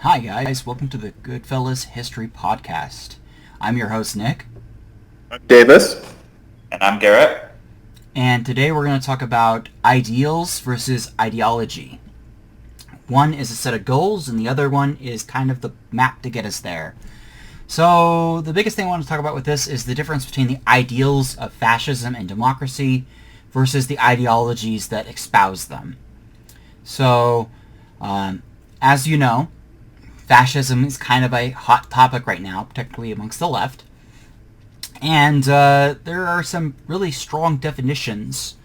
Hi guys, welcome to the Goodfellas History Podcast. I'm your host Nick, Davis. And I'm Garrett. and today we're going to talk about ideals versus ideology. One is a set of goals and the other one is kind of the map to get us there. So the biggest thing I want to talk about with this is the difference between the ideals of fascism and democracy versus the ideologies that espouse them. So, as you know, fascism is kind of a hot topic right now, particularly amongst the left. And there are some really strong definitions,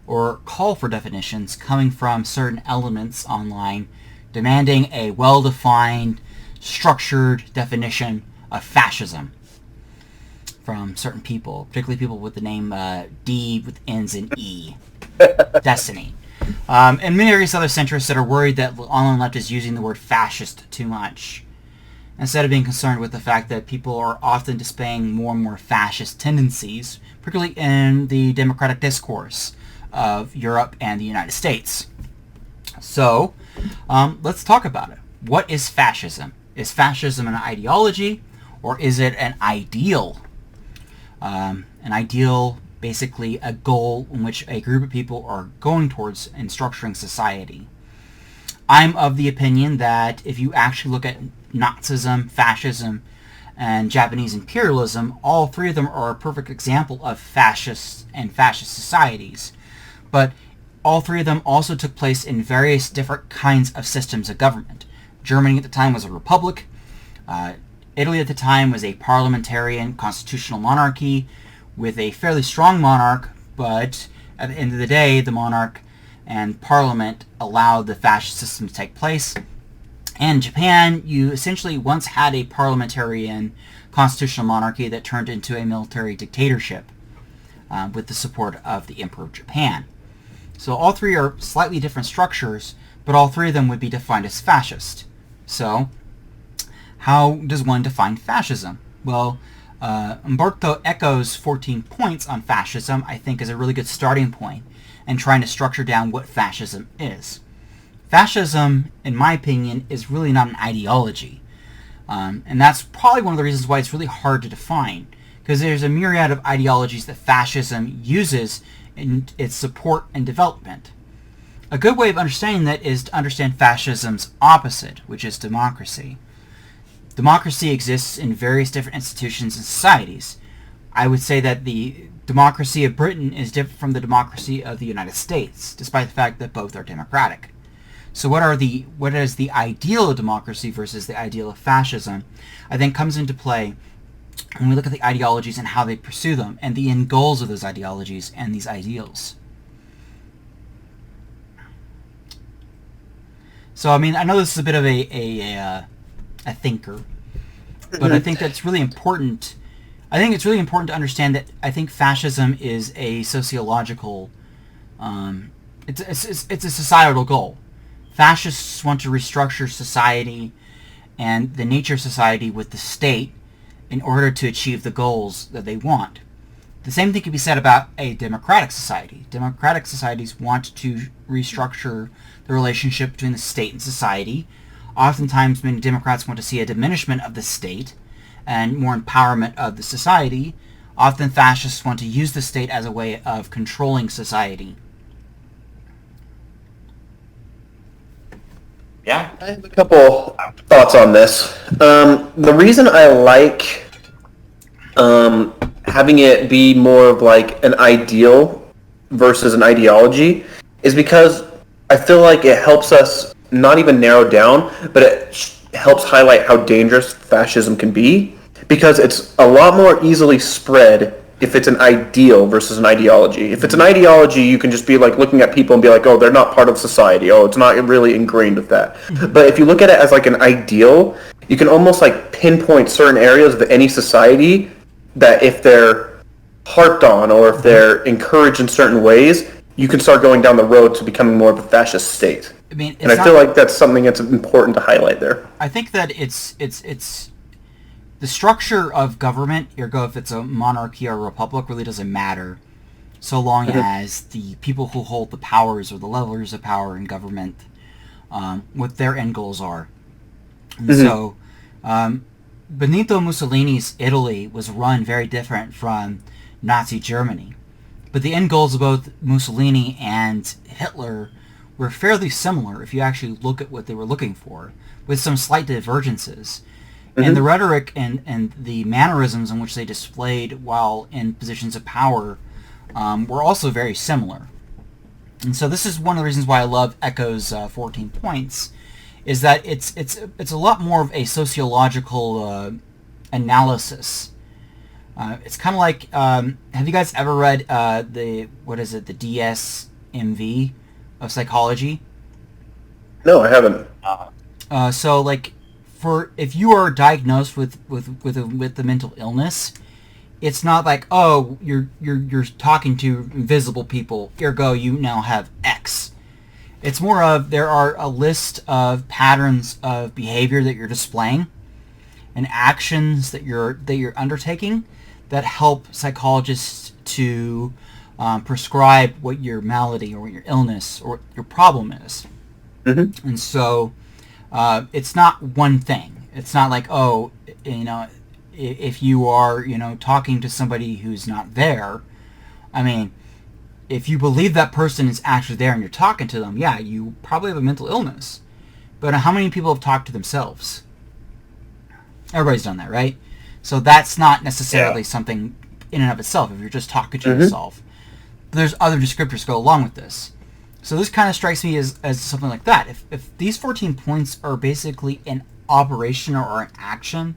or call for definitions, coming from certain elements online, demanding a well-defined, structured definition of fascism from certain people, particularly people with the name D with ends in E. Destiny. And many various other centrists that are worried that the online left is using the word fascist too much, instead of being concerned with the fact that people are often displaying more and more fascist tendencies, particularly in the democratic discourse of Europe and the United States. So, let's talk about it. What is fascism? Is fascism an ideology, or is it an ideal? An ideal, basically a goal in which a group of people are going towards in structuring society. I'm of the opinion that if you actually look at Nazism, fascism, and Japanese imperialism, all three of them are a perfect example of fascist societies. But all three of them also took place in various different kinds of systems of government. Germany at the time was a republic. Italy at the time was a parliamentarian constitutional monarchy with a fairly strong monarch, but at the end of the day, the monarch and parliament allowed the fascist system to take place. And Japan, you essentially once had a parliamentarian constitutional monarchy that turned into a military dictatorship with the support of the Emperor of Japan. So all three are slightly different structures, but all three of them would be defined as fascist. So, how does one define fascism? Well, Umberto Eco's 14 points on fascism, I think, is a really good starting point in trying to structure down what fascism is. Fascism, in my opinion, is really not an ideology. And that's probably one of the reasons why it's really hard to define, because there's a myriad of ideologies that fascism uses in its support and development. A good way of understanding that is to understand fascism's opposite, which is democracy. Democracy exists in various different institutions and societies. I would say that the democracy of Britain is different from the democracy of the United States, despite the fact that both are democratic. So what is the ideal of democracy versus the ideal of fascism, I think comes into play when we look at the ideologies and how they pursue them, and the end goals of those ideologies and these ideals. So, I mean, I know this is a bit of a thinker, but I think that's really important. I think it's really important to understand that I think fascism is a sociological, it's a societal goal. Fascists want to restructure society and the nature of society with the state in order to achieve the goals that they want. The same thing can be said about a democratic society. Democratic societies want to restructure the relationship between the state and society. Oftentimes, many Democrats want to see a diminishment of the state and more empowerment of the society. Often, fascists want to use the state as a way of controlling society. Yeah. I have a couple thoughts on this. The reason I like having it be more of like an ideal versus an ideology is because I feel like it helps us not even narrow down, but it helps highlight how dangerous fascism can be, because it's a lot more easily spread if it's an ideal versus an ideology. If it's an ideology, you can just be like looking at people and be like, oh, they're not part of society. Oh, it's not really ingrained with that. But if you look at it as like an ideal, you can almost like pinpoint certain areas of any society that if they're harped on or if they're encouraged in certain ways, you can start going down the road to becoming more of a fascist state. I mean, and I feel like that's something that's important to highlight there. I think that it's the structure of government, ergo if it's a monarchy or a republic, really doesn't matter, so long as the people who hold the powers or the levers of power in government, what their end goals are. And so, Benito Mussolini's Italy was run very different from Nazi Germany. But the end goals of both Mussolini and Hitler were fairly similar if you actually look at what they were looking for, with some slight divergences. And the rhetoric and the mannerisms in which they displayed while in positions of power were also very similar. And so this is one of the reasons why I love Eco's 14 points, is that it's a lot more of a sociological analysis. It's kind of like, have you guys ever read the DSMV of psychology? No, I haven't. So like, if you are diagnosed with the mental illness, it's not like, oh, you're talking to invisible people, ergo you now have X. It's more of, there are a list of patterns of behavior that you're displaying and actions that you're undertaking that help psychologists to prescribe what your malady or what your illness or your problem is. And so it's not one thing. It's not like, oh, if you are, talking to somebody who's not there, I mean, if you believe that person is actually there and you're talking to them, yeah, you probably have a mental illness. But how many people have talked to themselves? Everybody's done that, right? So that's not necessarily something in and of itself if you're just talking to yourself. But there's other descriptors that go along with this. So this kind of strikes me as something like that. If these 14 points are basically an operation or an action,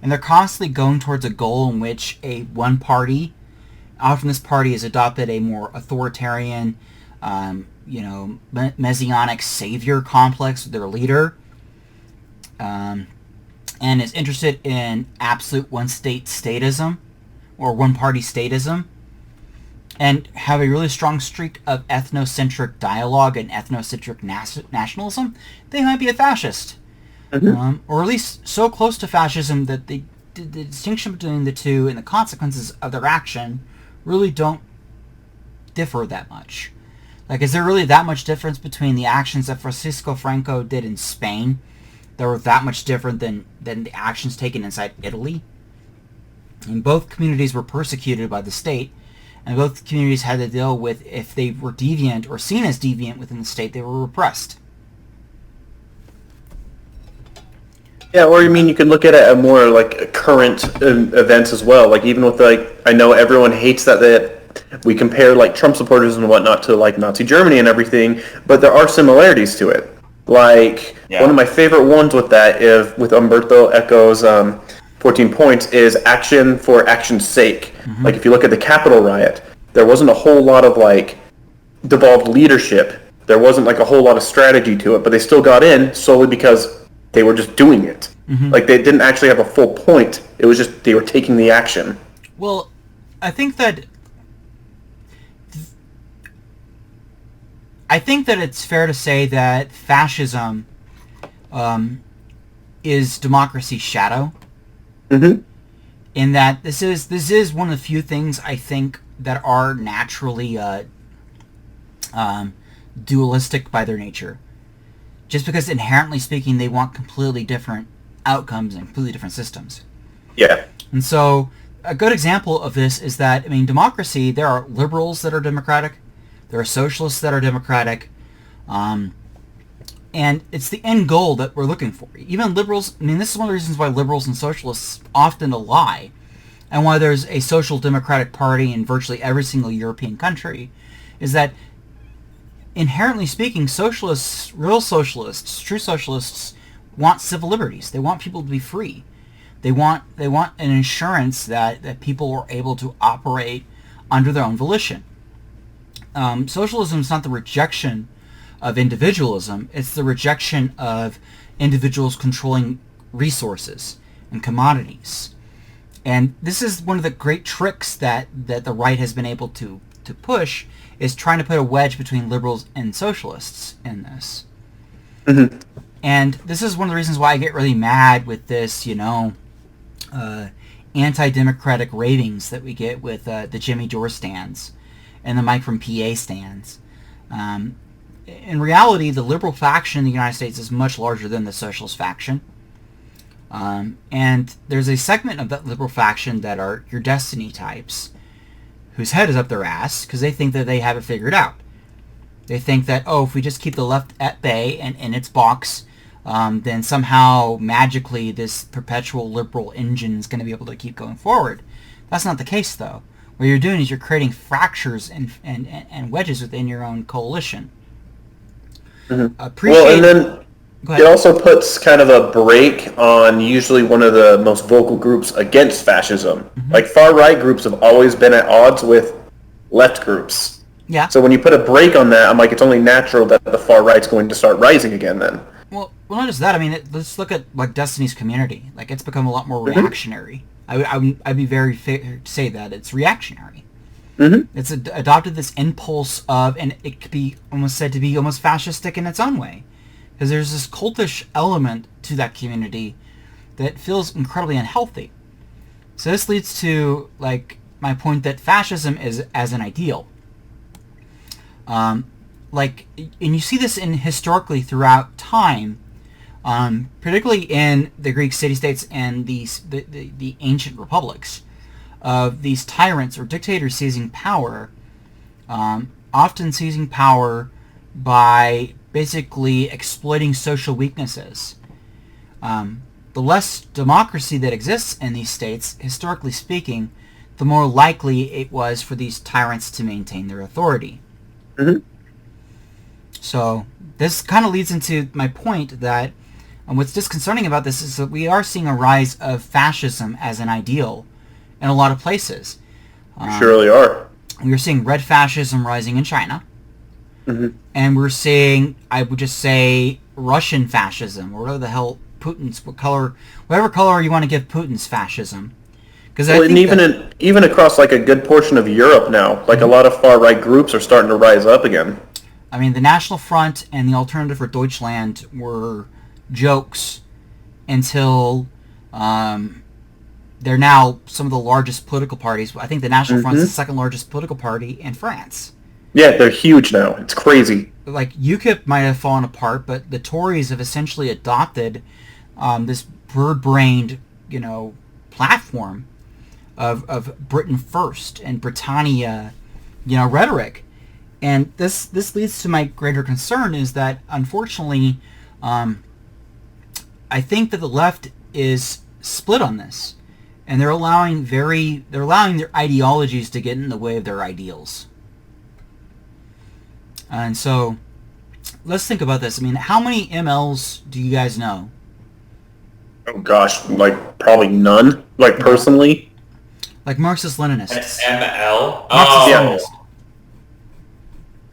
and they're constantly going towards a goal in which one party, often this party has adopted a more authoritarian, messianic savior complex with their leader, and is interested in absolute one-state statism, or one-party statism, and have a really strong streak of ethnocentric dialogue and ethnocentric nationalism, they might be a fascist. Or at least so close to fascism that the distinction between the two and the consequences of their action really don't differ that much. Like, is there really that much difference between the actions that Francisco Franco did in Spain that were that much different than the actions taken inside Italy? And both communities were persecuted by the state, and both communities had to deal with, if they were deviant or seen as deviant within the state, they were repressed. Yeah, or you mean you could look at it at more like current events as well. Like even with I know everyone hates that we compare like Trump supporters and whatnot to like Nazi Germany and everything, but there are similarities to it. Like one of my favorite ones with that is with Umberto Eco's 14 points is action for action's sake. Like if you look at the Capitol riot, there wasn't a whole lot of like devolved leadership. There wasn't like a whole lot of strategy to it, but they still got in solely because they were just doing it. Like they didn't actually have a full point. It was just they were taking the action. Well, I think that it's fair to say that fascism is democracy's shadow. In that this is one of the few things I think that are naturally dualistic by their nature. Just because inherently speaking, they want completely different outcomes and completely different systems. Yeah. And so a good example of this is that, I mean, democracy, there are liberals that are democratic, there are socialists that are democratic, and it's the end goal that we're looking for. Even liberals, I mean, this is one of the reasons why liberals and socialists often ally, and why there's a social democratic party in virtually every single European country, is that inherently speaking, socialists, real socialists, true socialists, want civil liberties. They want people to be free. They want an assurance that people are able to operate under their own volition. Socialism is not the rejection of individualism. It's the rejection of individuals controlling resources and commodities. And this is one of the great tricks that the right has been able to push, is trying to put a wedge between liberals and socialists in this. And this is one of the reasons why I get really mad with this, anti-democratic ravings that we get with the Jimmy Dore stands and the Mike from PA stands. In reality, the liberal faction in the United States is much larger than the socialist faction. And there's a segment of that liberal faction that are your destiny types, whose head is up their ass because they think that they have it figured out. They think that, if we just keep the left at bay and in its box, then somehow magically this perpetual liberal engine is going to be able to keep going forward. That's not the case, though. What you're doing is you're creating fractures and wedges within your own coalition. Mm-hmm. Well, and then it also puts kind of a brake on usually one of the most vocal groups against fascism. Mm-hmm. Like far-right groups have always been at odds with left groups. Yeah. So when you put a brake on that, I'm like, it's only natural that the far right's going to start rising again then. Well, not just that. I mean, let's look at like Destiny's Community. Like, it's become a lot more reactionary. I'd be very fair to say that it's reactionary. Mm-hmm. It's adopted this impulse of, and it could be almost said to be almost fascistic in its own way, because there's this cultish element to that community that feels incredibly unhealthy. So this leads to like my point that fascism is as an ideal. And you see this historically throughout time, particularly in the Greek city-states and the ancient republics, of these tyrants or dictators seizing power, often seizing power by basically exploiting social weaknesses. The less democracy that exists in these states, historically speaking, the more likely it was for these tyrants to maintain their authority. Mm-hmm. So this kind of leads into my point that what's disconcerting about this is that we are seeing a rise of fascism as an ideal in a lot of places. We surely are. We're seeing red fascism rising in China. Mm-hmm. And we're seeing, I would just say, Russian fascism, or whatever the hell whatever color you want to give Putin's fascism. Well, and even across like a good portion of Europe now, like a lot of far-right groups are starting to rise up again. I mean, the National Front and the Alternative for Deutschland were jokes until they're now some of the largest political parties. I think the National Front is the second largest political party in France. Yeah, they're huge now. It's crazy. Like, UKIP might have fallen apart, but the Tories have essentially adopted this bird-brained, platform of Britain first and Britannia, rhetoric. And this leads to my greater concern is that, unfortunately, I think that the left is split on this, and they're allowing their ideologies to get in the way of their ideals. And so, let's think about this. I mean, how many MLs do you guys know? Oh gosh, like probably none. Like personally. Like Marxist-Leninists. ML? Marxist-Leninist.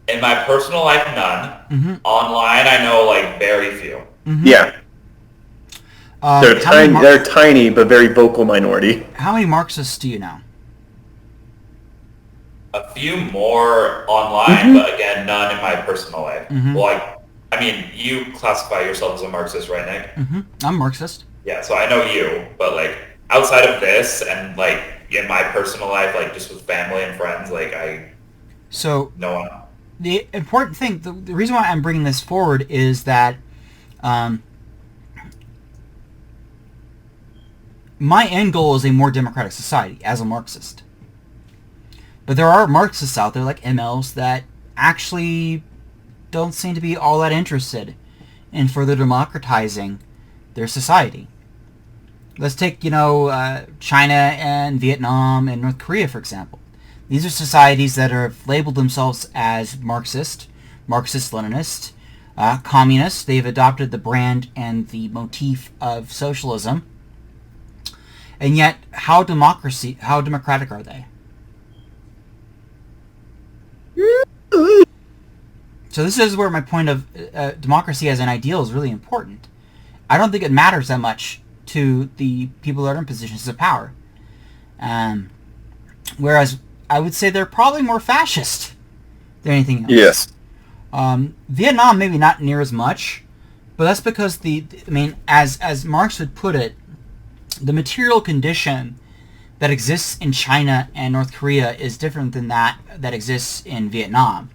In my personal life, none. Mm-hmm. Online, I know like very few. Mm-hmm. Yeah. They're tiny, but very vocal minority. How many Marxists do you know? A few more online, but again, none in my personal life. Mm-hmm. Well, you classify yourself as a Marxist, right, Nick? Mm-hmm. I'm Marxist. Yeah, so I know you, but like outside of this and like in my personal life, like just with family and friends, like no one. The important thing, the reason why I'm bringing this forward is that my end goal is a more democratic society as a Marxist. But there are Marxists out there, like MLs, that actually don't seem to be all that interested in further democratizing their society. Let's take, China and Vietnam and North Korea, for example. These are societies that have labeled themselves as Marxist, Marxist-Leninist, communist. They've adopted the brand and the motif of socialism. And yet, how democratic are they? So this is where my point of democracy as an ideal is really important. I don't think it matters that much to the people that are in positions of power. Whereas I would say they're probably more fascist than anything else. Yes. Vietnam, maybe not near as much, but that's because as Marx would put it, the material condition that exists in China and North Korea is different than that exists in Vietnam.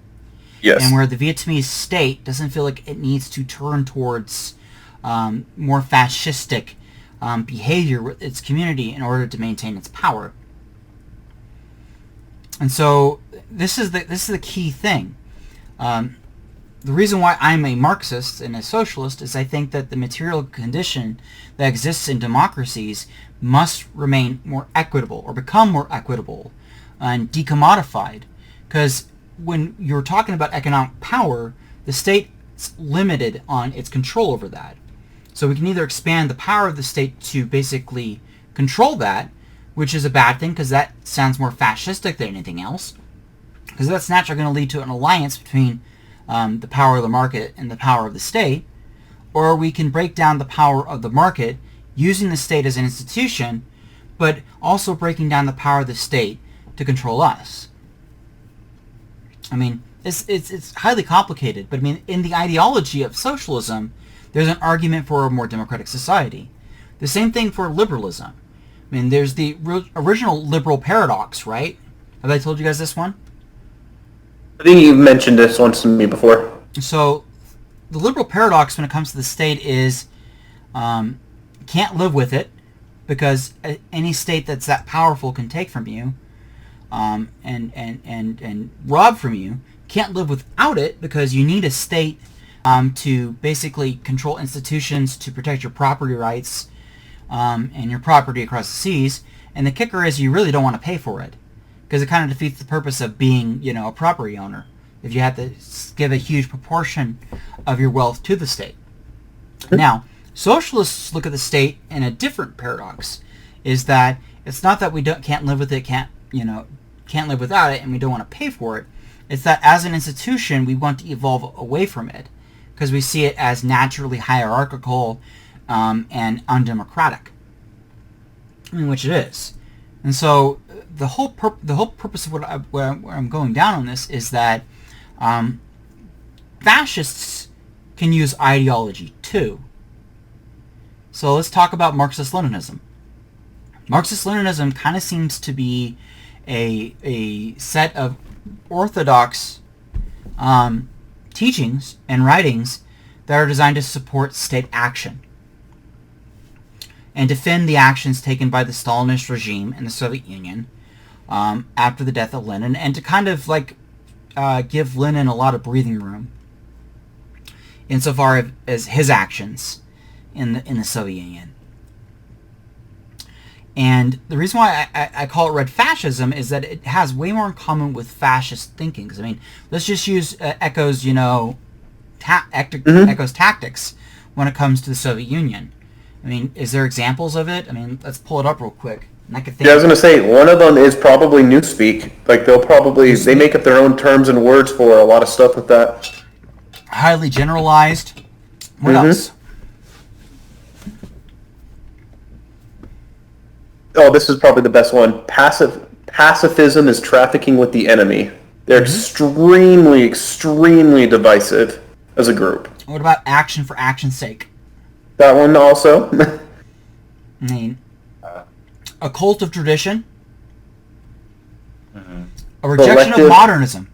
Yes. And where the Vietnamese state doesn't feel like it needs to turn towards more fascistic behavior with its community in order to maintain its power. And so this is the key thing. The reason why I'm a Marxist and a socialist is I think that the material condition that exists in democracies must remain more equitable or become more equitable and decommodified. Because when you're talking about economic power, the state's limited on its control over that. So we can either expand the power of the state to basically control that, which is a bad thing because that sounds more fascistic than anything else, because that's naturally going to lead to an alliance between the power of the market and the power of the state, or we can break down the power of the market using the state as an institution, but also breaking down the power of the state to control us. I mean, it's highly complicated, but I mean, in the ideology of socialism, there's an argument for a more democratic society. The same thing for liberalism. I mean, there's the original liberal paradox, right? Have I told you guys this one? I think you've mentioned this once to me before. So, the liberal paradox when it comes to the state is can't live with it because any state that's that powerful can take from you and rob from you. Can't live without it because you need a state to basically control institutions to protect your property rights and your property across the seas. And the kicker is you really don't want to pay for it, because it kind of defeats the purpose of being, a property owner if you have to give a huge proportion of your wealth to the state. Now, socialists look at the state in a different paradox, is that it's not that we can't live with it, can't live without it, and we don't want to pay for it. It's that as an institution, we want to evolve away from it, because we see it as naturally hierarchical and undemocratic, which it is. And so the whole purpose of where I'm going down on this is that fascists can use ideology too. So let's talk about Marxist-Leninism. Marxist-Leninism kind of seems to be a set of orthodox teachings and writings that are designed to support state action and defend the actions taken by the Stalinist regime and the Soviet Union after the death of Lenin, and to kind of give Lenin a lot of breathing room insofar as his actions in the Soviet Union. And the reason why I call it red fascism is that it has way more in common with fascist thinking. Because, I mean, let's just use Echo's, Echo's tactics when it comes to the Soviet Union. I mean, is there examples of it? I mean, let's pull it up real quick. And I could think I was going to say, one of them is probably Newspeak. They make up their own terms and words for a lot of stuff with that. Highly generalized. What else? Oh, this is probably the best one. Pacifism is trafficking with the enemy. They're extremely, extremely divisive as a group. What about action for action's sake? That one also. I mean, a cult of tradition. A rejection of modernism.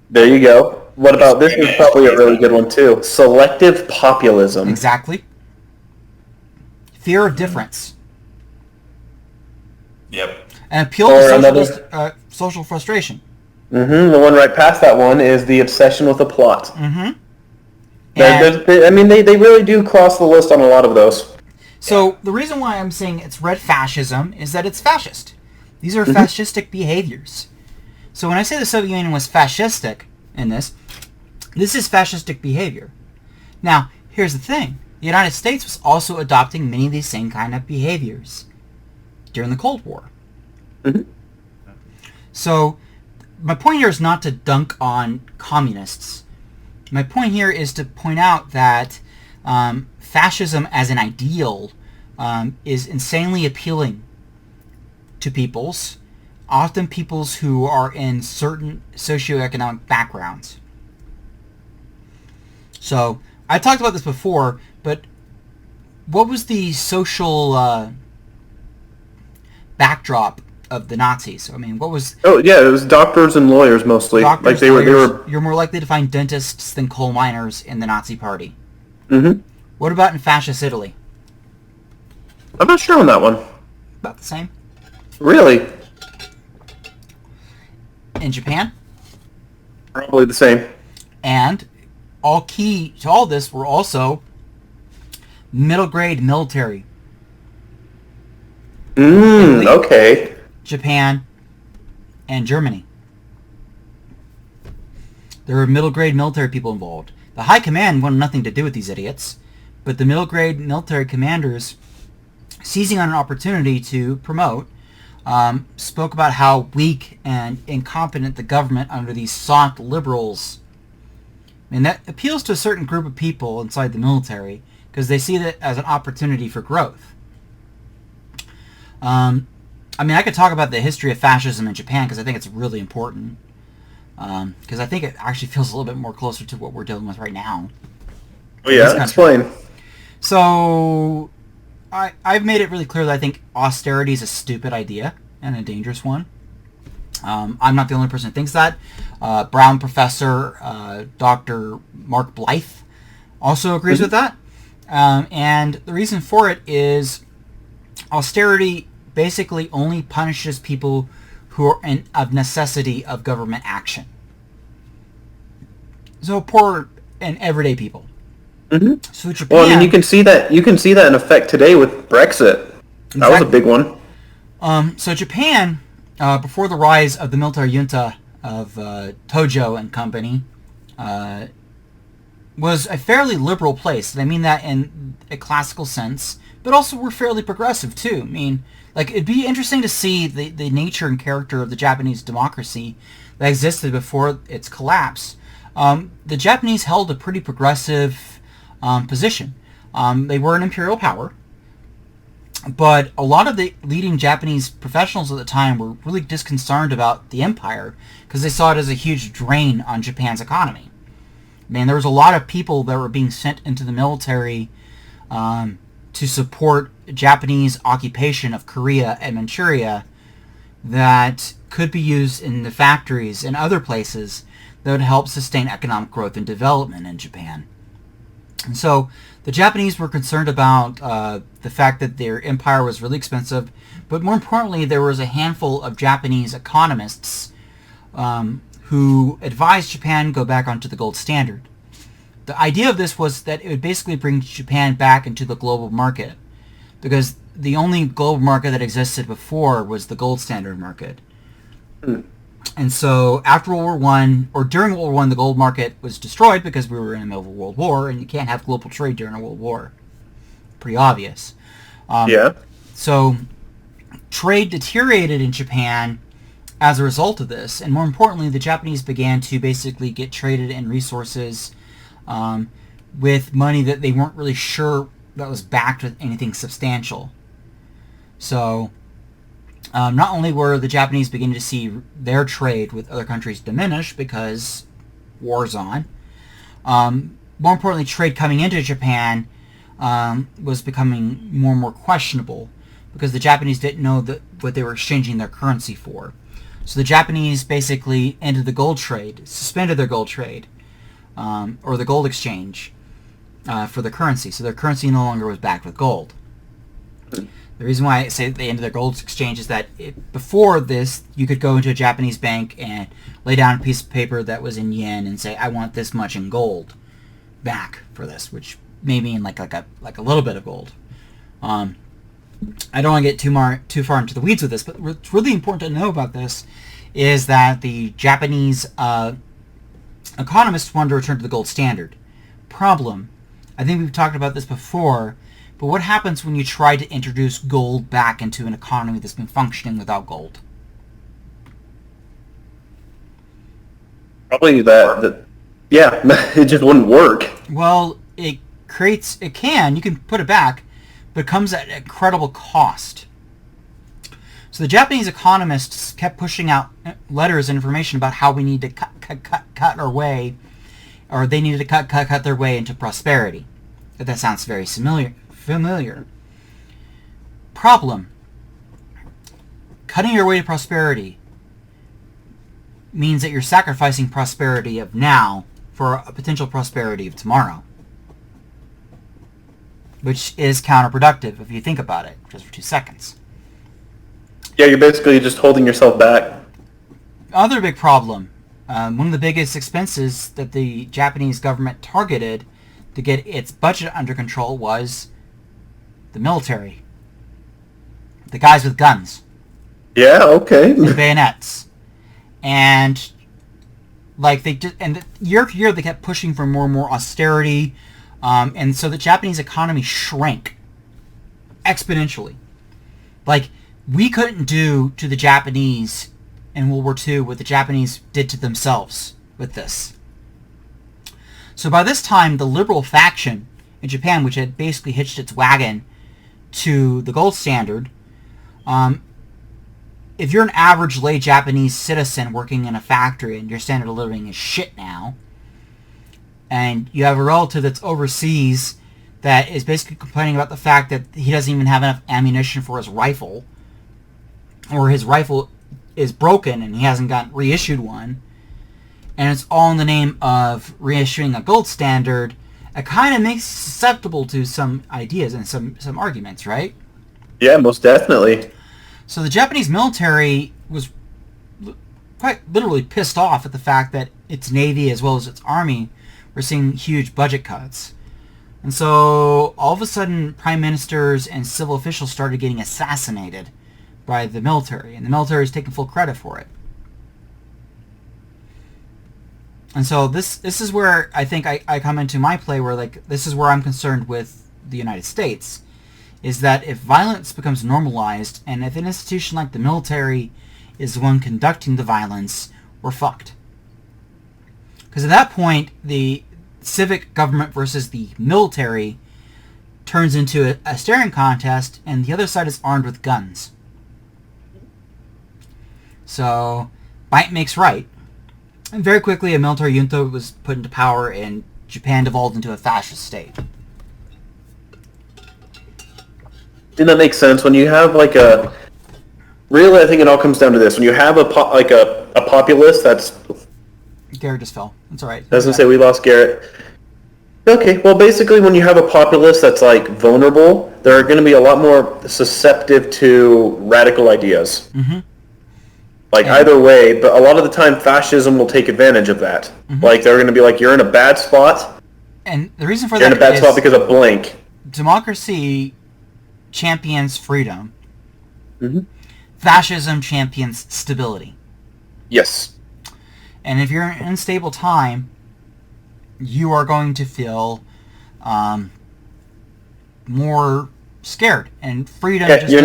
There you go. What about this? Is probably a really good one too. Selective populism. Exactly. Fear of difference. Yep. And appeal to social frustration. The one right past that one is the obsession with a plot. They really do cross the list on a lot of those. So the reason why I'm saying it's red fascism is that it's fascist. These are fascistic behaviors. So when I say the Soviet Union was fascistic in this is fascistic behavior. Now, here's the thing. The United States was also adopting many of these same kind of behaviors during the Cold War. So my point here is not to dunk on communists. My point here is to point out that fascism as an ideal is insanely appealing to peoples, often peoples who are in certain socioeconomic backgrounds. So I talked about this before, but what was the social backdrop of the Nazis? I mean, what was... Oh, yeah, it was doctors and lawyers mostly. Doctors, lawyers. You're more likely to find dentists than coal miners in the Nazi party. What about in fascist Italy? I'm not sure on that one. About the same. Really? In Japan. Probably the same. And all key to all this were also middle grade military. Italy, Okay. Japan, and Germany. There were middle grade military people involved. The high command wanted nothing to do with these idiots, but the middle grade military commanders, seizing on an opportunity to promote, spoke about how weak and incompetent the government under these soft liberals. And that appeals to a certain group of people inside the military because they see that as an opportunity for growth. I mean, I could talk about the history of fascism in Japan because I think it's really important. Because I think it actually feels a little bit more closer to what we're dealing with right now. Oh yeah, explain. So, I've made it really clear that I think austerity is a stupid idea and a dangerous one. I'm not the only person who thinks that. Brown professor Dr. Mark Blythe also agrees with that. And the reason for it is austerity basically only punishes people who are of necessity of government action. So poor and everyday people. Mm-hmm. So Japan, well, I mean, you can see that in effect today with Brexit. That exactly. was a big one. So Japan, before the rise of the military junta of Tojo and company, was a fairly liberal place. And I mean that in a classical sense, but also we're fairly progressive too. I mean, like, it'd be interesting to see the nature and character of the Japanese democracy that existed before its collapse. The Japanese held a pretty progressive position. They were an imperial power, but a lot of the leading Japanese professionals at the time were really disconcerted about the empire because they saw it as a huge drain on Japan's economy. Man, there was a lot of people that were being sent into the military to support Japanese occupation of Korea and Manchuria that could be used in the factories and other places that would help sustain economic growth and development in Japan. And so the Japanese were concerned about the fact that their empire was really expensive, but more importantly, there was a handful of Japanese economists who advised Japan go back onto the gold standard. The idea of this was that it would basically bring Japan back into the global market, because the only global market that existed before was the gold standard market. And so after World War I, or during World War I, the gold market was destroyed because we were in the middle of a world war, and you can't have global trade during a world war. Pretty obvious. Yeah. So trade deteriorated in Japan as a result of this, and more importantly, the Japanese began to basically get traded in resources with money that they weren't really sure that was backed with anything substantial. So not only were the Japanese beginning to see their trade with other countries diminish because war's on, more importantly, trade coming into Japan was becoming more and more questionable because the Japanese didn't know what they were exchanging their currency for. So the Japanese basically ended the gold trade, suspended their gold trade, or the gold exchange for the currency. So their currency no longer was backed with gold. The reason why I say they ended their gold exchange is that before this, you could go into a Japanese bank and lay down a piece of paper that was in yen and say, I want this much in gold back for this, which may mean like a little bit of gold. I don't want to get too far into the weeds with this, but what's really important to know about this is that the Japanese economists wanted to return to the gold standard. Problem, I think we've talked about this before, but what happens when you try to introduce gold back into an economy that's been functioning without gold? Probably that yeah, it just wouldn't work. Well, you can put it back, but it comes at an incredible cost. So the Japanese economists kept pushing out letters and information about how we need to cut our way, or they needed to cut their way into prosperity. If that sounds very familiar. Problem. Cutting your way to prosperity means that you're sacrificing prosperity of now for a potential prosperity of tomorrow. which is counterproductive if you think about it, just for 2 seconds. Yeah, you're basically just holding yourself back. Other big problem, one of the biggest expenses that the Japanese government targeted to get its budget under control was the military. The guys with guns. Yeah, okay. And bayonets. And like year after year they kept pushing for more and more austerity, and so the Japanese economy shrank exponentially. Like, we couldn't do to the Japanese in World War II what the Japanese did to themselves with this. So by this time, the liberal faction in Japan, which had basically hitched its wagon to the gold standard, if you're an average lay Japanese citizen working in a factory and your standard of living is shit now, and you have a relative that's overseas that is basically complaining about the fact that he doesn't even have enough ammunition for his rifle, or his rifle is broken and he hasn't got reissued one, and it's all in the name of reissuing a gold standard, it kind of makes you susceptible to some ideas and some arguments, right? Yeah, most definitely. So the Japanese military was quite literally pissed off at the fact that its navy as well as its army were seeing huge budget cuts. And so all of a sudden prime ministers and civil officials started getting assassinated by the military, and the military is taking full credit for it. And so this is where I think I come into my play, where like this is where I'm concerned with the United States, is that if violence becomes normalized, and if an institution like the military is the one conducting the violence, we're fucked. Because at that point, the civic government versus the military turns into a staring contest, and the other side is armed with guns. So, might makes right. And very quickly, a military junta was put into power, and Japan devolved into a fascist state. Didn't that make sense? When you have like a... Really, I think it all comes down to this. When you have a populace that's... Garrett just fell. That's alright. I was going to say we lost Garrett. Okay, well basically when you have a populace that's like vulnerable, they're going to be a lot more susceptible to radical ideas. Mm-hmm. Like either way, but a lot of the time fascism will take advantage of that. Mm-hmm. Like they're going to be like, you're in a bad spot. And the reason for you're that in a bad spot because of blank. Democracy champions freedom. Mm-hmm. Fascism champions stability. Yes. And if you're in an unstable time, you are going to feel more scared, and freedom. Yeah, you're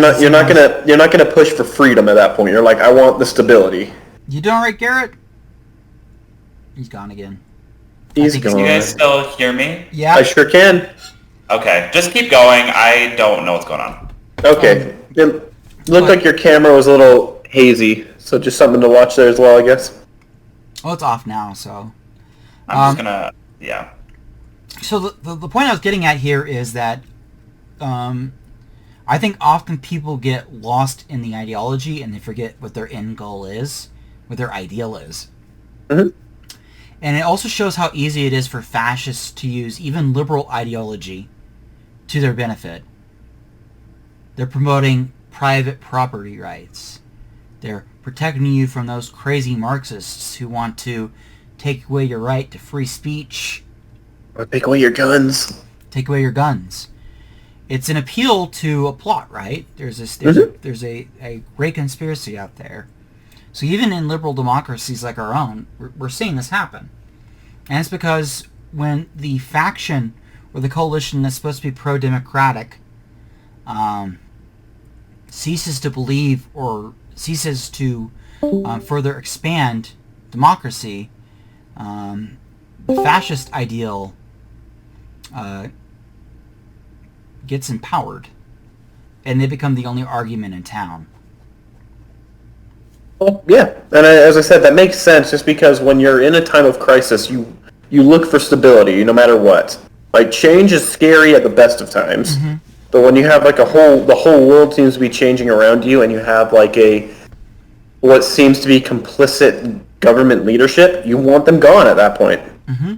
not gonna push for freedom at that point. You're like, I want the stability. You doing right, Garrett? He's gone again. He's gone. Can you guys still hear me? Yeah, I sure can. Okay, just keep going. I don't know what's going on. Okay, it looked like your camera was a little hazy, so just something to watch there as well, I guess. Oh, it's off now, so. I'm just gonna, yeah. So the point I was getting at here is that I think often people get lost in the ideology and they forget what their end goal is, what their ideal is. Mm-hmm. And it also shows how easy it is for fascists to use even liberal ideology to their benefit. They're promoting private property rights. They're protecting you from those crazy Marxists who want to take away your right to free speech. Or take away your guns. Take away your guns. It's an appeal to a plot, right? There's a great conspiracy out there. So even in liberal democracies like our own, we're seeing this happen. And it's because when the faction or the coalition that's supposed to be pro-democratic ceases to believe or ceases to further expand democracy, the fascist ideal gets empowered, and they become the only argument in town. Well, yeah, and as I said, that makes sense. Just because when you're in a time of crisis, you look for stability, no matter what. Like change is scary at the best of times, mm-hmm. But when you have like the whole world seems to be changing around you, and you have like what seems to be complicit government leadership, you want them gone at that point. Mm-hmm.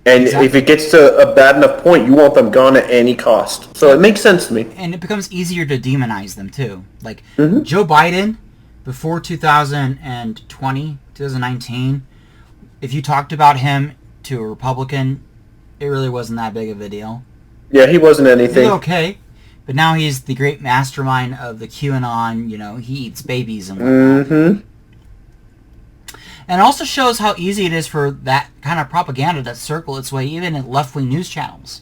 And if it gets to a bad enough point, you want them gone at any cost. So it makes sense to me. And it becomes easier to demonize them, too. Like, Mm-hmm. Joe Biden, before 2019, if you talked about him to a Republican, it really wasn't that big of a deal. Yeah, he wasn't anything. He's okay. But now he's the great mastermind of the QAnon, he eats babies and whatnot. Mm-hmm. And it also shows how easy it is for that kind of propaganda to circle its way even in left-wing news channels.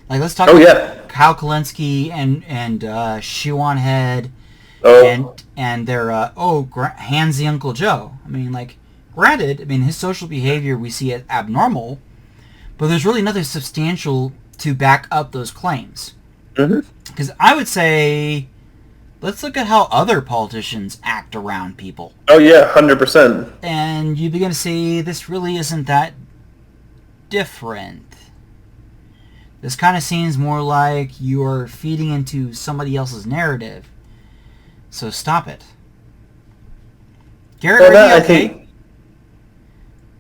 Like, let's talk about Kyle Kulinski and Shiwan Head and their, handsy Uncle Joe. I mean, like, granted, his social behavior we see as abnormal, but there's really nothing substantial to back up those claims. Because I would say, let's look at how other politicians act around people. Oh, yeah, 100%. And you begin to see this really isn't that different. This kind of seems more like you're feeding into somebody else's narrative. So stop it. Garrett, are you okay?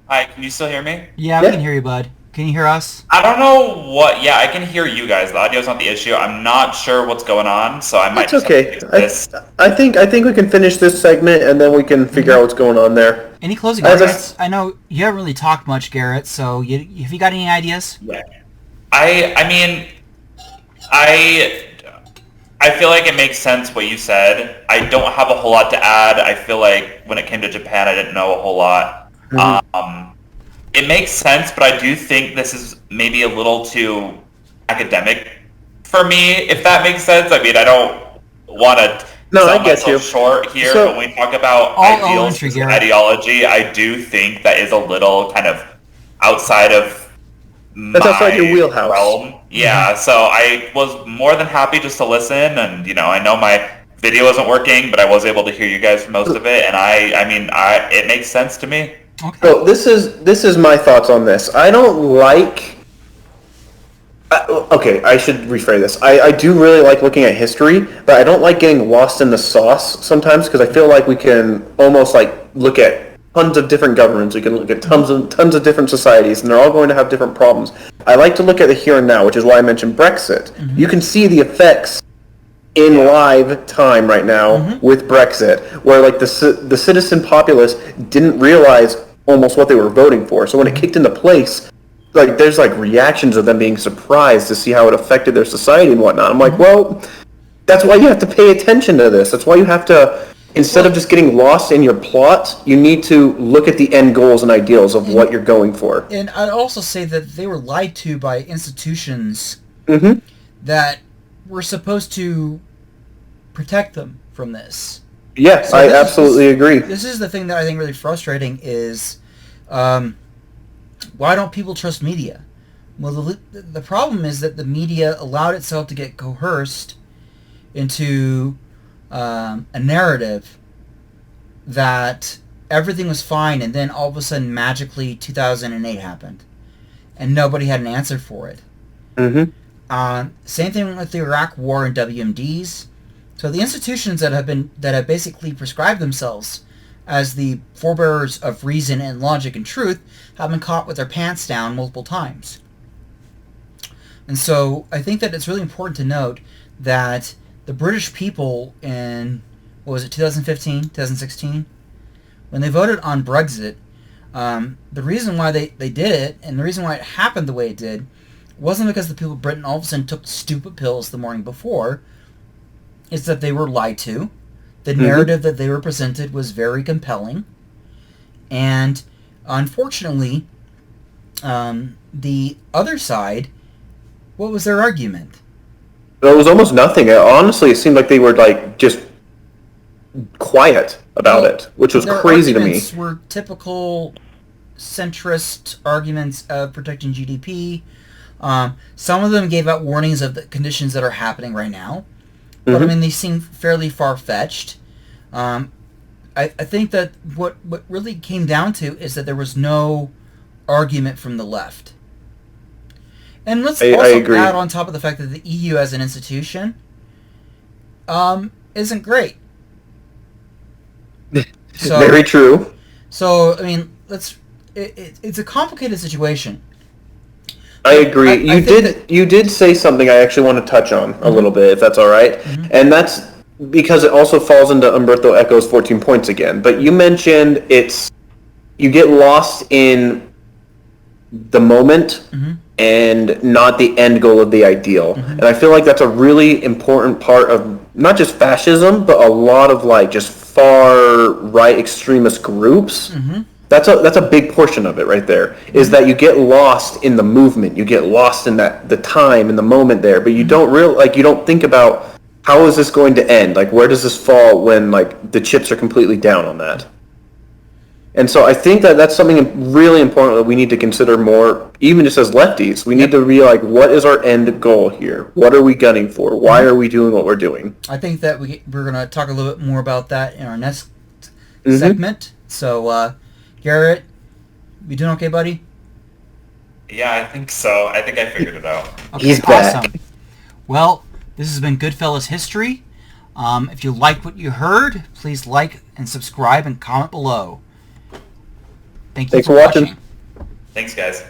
Hi, can you still hear me? Yeah, we can hear you, bud. Can you hear us? I don't know what... Yeah, I can hear you guys. The audio's not the issue. I'm not sure what's going on, so I might That's okay. This. I think we can finish this segment, and then we can figure out what's going on there. Any closing comments? I know you haven't really talked much, Garrett, so have you got any ideas? Yeah. I feel like it makes sense what you said. I don't have a whole lot to add. I feel like when it came to Japan, I didn't know a whole lot. It makes sense, but I do think this is maybe a little too academic for me, if that makes sense. I don't want to sell myself short here, but when we talk about ideals and ideology, I do think that is a little kind of outside of That's outside your wheelhouse. Realm. Yeah, so I was more than happy just to listen, and I know my video wasn't working, but I was able to hear you guys for most of it, and it makes sense to me. Okay. So this is my thoughts on this. I don't like... okay, I should rephrase this. I do really like looking at history, but I don't like getting lost in the sauce sometimes, because I feel like we can almost look at tons of different governments. We can look at tons of different societies, and they're all going to have different problems. I like to look at the here and now, which is why I mentioned Brexit. You can see the effects in live time right now with Brexit, where the citizen populace didn't realize almost what they were voting for. So when it kicked into place, there's reactions of them being surprised to see how it affected their society and whatnot. I'm like, well, that's why you have to pay attention to this. That's why you have to, instead of just getting lost in your plot, you need to look at the end goals and ideals of what you're going for. And I'd also say that they were lied to by institutions that were supposed to protect them from this. Yes, I absolutely agree. This is the thing that I think really frustrating is, why don't people trust media? Well, the problem is that the media allowed itself to get coerced into a narrative that everything was fine, and then all of a sudden, magically, 2008 happened, and nobody had an answer for it. Same thing with the Iraq War and WMDs. So the institutions that have basically prescribed themselves as the forebearers of reason and logic and truth have been caught with their pants down multiple times. And so I think that it's really important to note that the British people in, 2015, 2016, when they voted on Brexit, the reason why they did it, and the reason why it happened the way it did, wasn't because the people of Britain all of a sudden took stupid pills the morning before. It's that they were lied to. The narrative that they were presented was very compelling. And unfortunately, the other side, what was their argument? It was almost nothing. Honestly, it seemed like they were just quiet about it, which was crazy to me. Their arguments were typical centrist arguments of protecting GDP. Some of them gave out warnings of the conditions that are happening right now. But they seem fairly far-fetched. I think that what really came down to is that there was no argument from the left. And let's also add on top of the fact that the EU as an institution isn't great. So, very true. So, it's a complicated situation. I agree. I think You did say something I actually want to touch on a little bit, if that's all right. And that's because it also falls into Umberto Eco's 14 points again. But you mentioned you get lost in the moment and not the end goal of the ideal. And I feel like that's a really important part of not just fascism, but a lot of like just far right extremist groups. That's a big portion of it right there, is that you get lost in the movement, you get lost in the time and the moment there, but you don't you don't think about how is this going to end? Like, where does this fall when like the chips are completely down on that? And so I think that that's something really important that we need to consider more, even just as lefties. We need to be like, what is our end goal here? What are we gunning for? Why are we doing what we're doing? I think that we're going to talk a little bit more about that in our next segment. So, Garrett, you doing okay, buddy? Yeah, I think so. I think I figured it out. Okay, He's back. awesome. Well, this has been Goodfellas History. If you liked what you heard, please like and subscribe and comment below. Thank you Thanks for for watching. Thanks, guys.